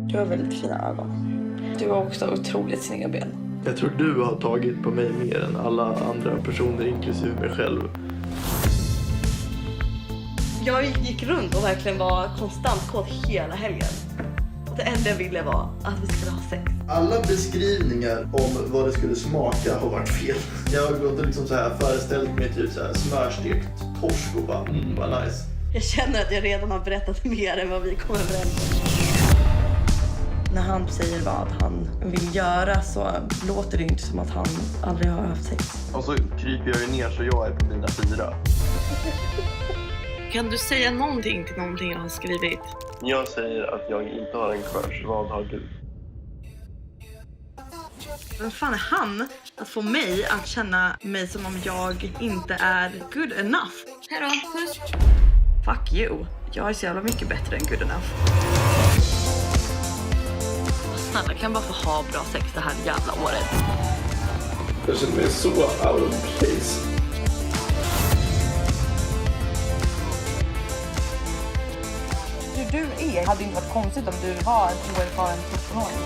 Du har väldigt fina ögon. Du har också otroligt snygga ben. Jag tror du har tagit på mig mer än alla andra personer, inklusive mig själv. Jag gick runt och verkligen var konstant kåt hela helgen. Det enda jag ville var att vi skulle ha sex. Alla beskrivningar om vad det skulle smaka har varit fel. Jag har gått och liksom så här föreställt mig typ så här smörstekt torsk och bara, vad nice. Jag känner att jag redan har berättat mer än vad vi kommer överens om. När han säger vad han vill göra så låter det inte som att han aldrig har haft sex. Och så kryper jag ju ner så jag är på dina 4. Kan du säga någonting till någonting jag har skrivit? Jag säger att jag inte har en crush. Vad har du? Vem fan är han att få mig att känna mig som om jag inte är good enough? Hejdå, puss! Fuck you. Jag är så jävla mycket bättre än good enough. Snälla, kan bara få ha bra sex det här jävla året. Jag känner mig så out of place. Hur du är hade inte varit konstigt om du var en oerfaren 17-åring.